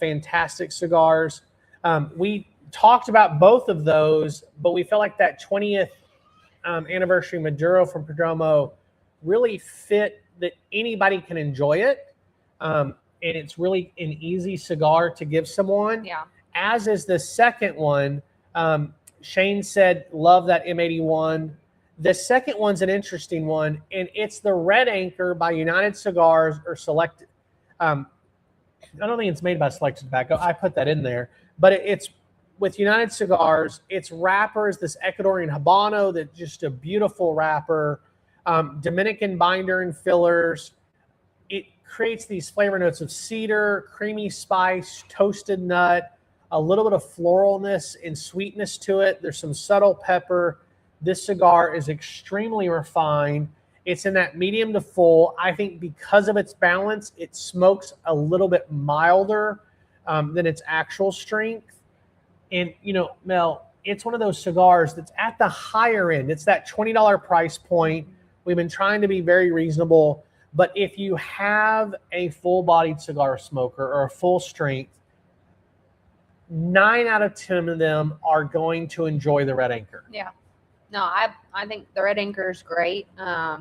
Fantastic cigars. We talked about both of those, but we felt like that 20th anniversary Maduro from Perdomo really fit that anybody can enjoy it. And it's really an easy cigar to give someone.
Yeah.
As is the second one. Shane said, love that M81. The second one's an interesting one, and it's the Red Anchor by United Cigars or Selected. I don't think it's made by Selected Tobacco. I put that in there. but it's with United Cigars, its wrapper is this Ecuadorian Habano that's just a beautiful wrapper. Dominican binder and fillers. It creates these flavor notes of cedar, creamy spice, toasted nut, a little bit of floralness and sweetness to it. There's some subtle pepper. This cigar is extremely refined. It's in that medium to full. I think because of its balance, it smokes a little bit milder than its actual strength. And, you know, Mel, it's one of those cigars that's at the higher end. It's that $20 price point. We've been trying to be very reasonable. But if you have a full-bodied cigar smoker or a full strength, 9 out of 10 of them are going to enjoy the Red Anchor.
Yeah. No, I think the Red Anchor is great. I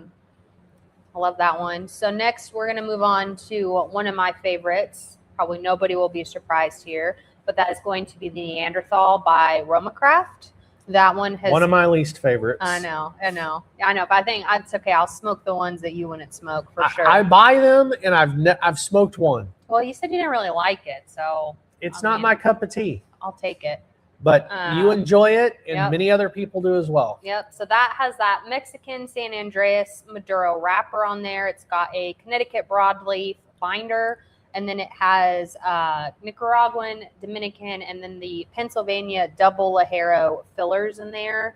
love that one. So next we're going to move on to one of my favorites. Probably nobody will be surprised here, but that is going to be the Neanderthal by Romacraft. That one has
one of my least favorites.
I know. But I think it's okay. I'll smoke the ones that you wouldn't smoke for sure.
I buy them, and I've smoked one.
Well, you said you didn't really like it, so
it's not my cup of tea.
I'll take it.
But you enjoy it, and
yep.
many other people do as well.
Yep. So that has that Mexican San Andreas Maduro wrapper on there. It's got a Connecticut broadleaf binder. And then it has Nicaraguan, Dominican, and then the Pennsylvania double Lajero fillers in there.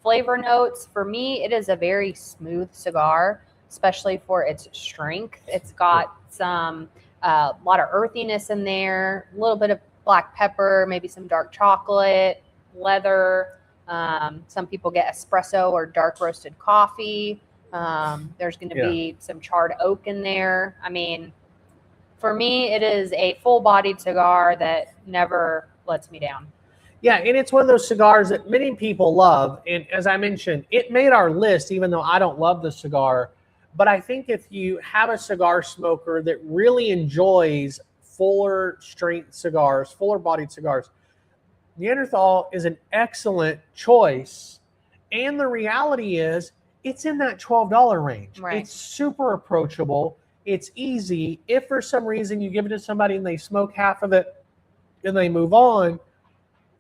Flavor notes, for me, it is a very smooth cigar, especially for its strength. It's got some, a lot of earthiness in there, a little bit of black pepper, maybe some dark chocolate, leather. Some people get espresso or dark roasted coffee. There's going to be some charred oak in there. I mean, for me, it is a full-bodied cigar that never lets me down.
Yeah, and it's one of those cigars that many people love. And as I mentioned, it made our list, even though I don't love the cigar. But I think if you have a cigar smoker that really enjoys fuller strength cigars, fuller-bodied cigars, Neanderthal is an excellent choice. And the reality is, it's in that $12 range.
Right.
It's super approachable. It's easy. If for some reason you give it to somebody and they smoke half of it and they move on,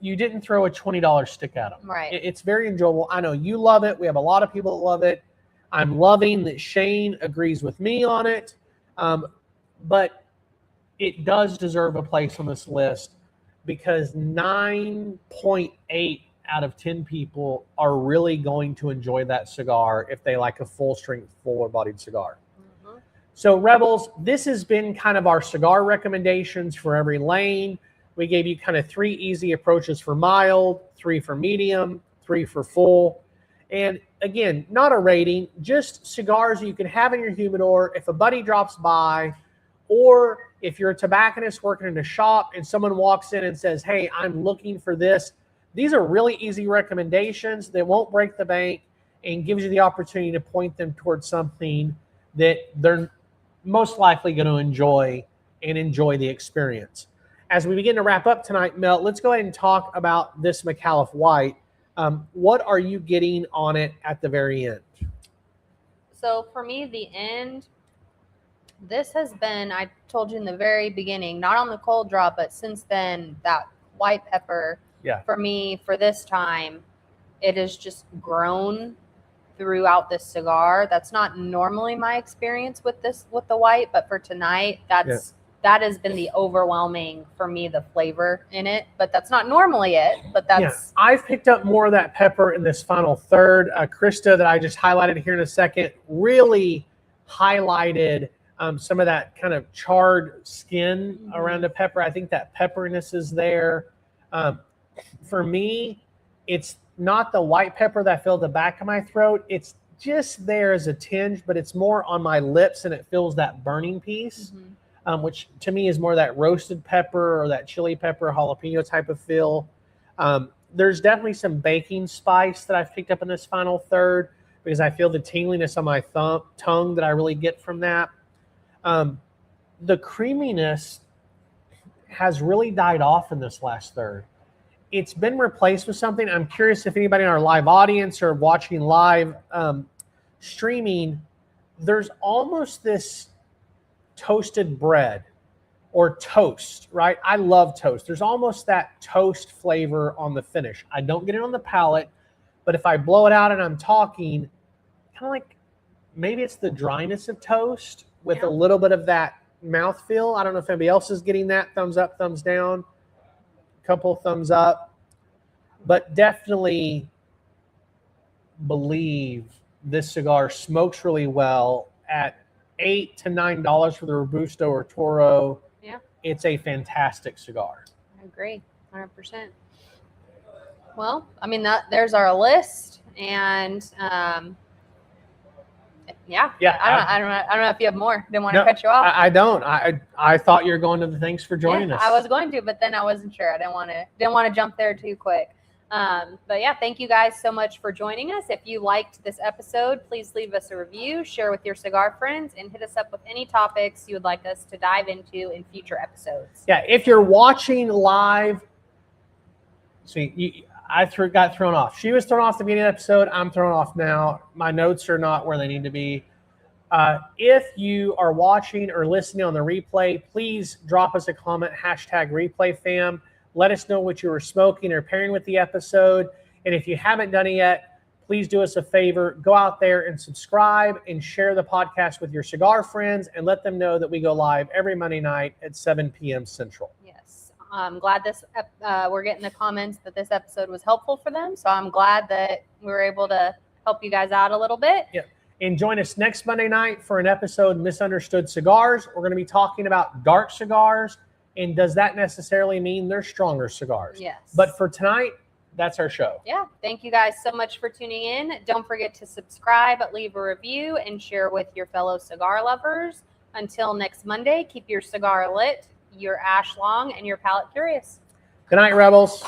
you didn't throw a $20 stick at them.
Right.
It's very enjoyable. I know you love it. We have a lot of people that love it. I'm loving that Shane agrees with me on it. But it does deserve a place on this list because 9.8 out of 10 people are really going to enjoy that cigar if they like a full strength, fuller bodied cigar. So Rebels, this has been kind of our cigar recommendations for every lane. We gave you kind of 3 easy approaches for mild, 3 for medium, 3 for full. And again, not a rating, just cigars you can have in your humidor if a buddy drops by, or if you're a tobacconist working in a shop and someone walks in and says, hey, I'm looking for this. These are really easy recommendations that won't break the bank and gives you the opportunity to point them towards something that they're most likely going to enjoy and enjoy the experience. As we begin to wrap up tonight, Mel, let's go ahead and talk about this Micallef White. What are you getting on it at the very end?
So for me, the end, this has been, I told you in the very beginning, not on the cold draw, but since then, that white pepper, for me, for this time, it has just grown throughout this cigar. That's not normally my experience with the white, but for tonight, that has been the overwhelming for me, the flavor in it. But that's not normally it. But that's
I've picked up more of that pepper in this final third. Krista, that I just highlighted here in a second, really highlighted some of that kind of charred skin around the pepper. I think that pepperiness is there. For me, it's not the white pepper that filled the back of my throat. It's just there as a tinge, but it's more on my lips and it fills that burning piece, which to me is more that roasted pepper or that chili pepper, jalapeno type of feel. There's definitely some baking spice that I've picked up in this final third because I feel the tingliness on my tongue that I really get from that. The creaminess has really died off in this last third. It's been replaced with something. I'm curious if anybody in our live audience or watching live streaming, there's almost this toasted bread or toast, right? I love toast. There's almost that toast flavor on the finish. I don't get it on the palate, but if I blow it out and I'm talking, kind of like maybe it's the dryness of toast with a little bit of that mouthfeel. I don't know if anybody else is getting that. Thumbs up, thumbs down, couple thumbs up, but definitely believe this cigar smokes really well at $8 to $9 for the Robusto or Toro.
Yeah.
It's a fantastic cigar.
I agree, 100%. Well, I mean, there's our list, and yeah. I don't know if you have more. Didn't want to cut you off.
I don't. I thought you were going to the thanks for joining us.
I was going to, but then I wasn't sure. I didn't want to jump there too quick. But yeah, thank you guys so much for joining us. If you liked this episode, please leave us a review, share with your cigar friends, and hit us up with any topics you would like us to dive into in future episodes.
Yeah, if you're watching live, I got thrown off. She was thrown off at the beginning of the episode. I'm thrown off now. My notes are not where they need to be. If you are watching or listening on the replay, please drop us a comment, #ReplayFam. Let us know what you were smoking or pairing with the episode. And if you haven't done it yet, please do us a favor. Go out there and subscribe and share the podcast with your cigar friends and let them know that we go live every Monday night at 7 p.m. Central.
Yes. I'm glad we're getting the comments that this episode was helpful for them. So I'm glad that we were able to help you guys out a little bit.
Yeah. And join us next Monday night for an episode, Misunderstood Cigars. We're going to be talking about dark cigars. And does that necessarily mean they're stronger cigars?
Yes.
But for tonight, that's our show.
Yeah. Thank you guys so much for tuning in. Don't forget to subscribe, leave a review, and share with your fellow cigar lovers. Until next Monday, keep your cigar lit, your ash long, and your palate curious.
Good night, Rebels.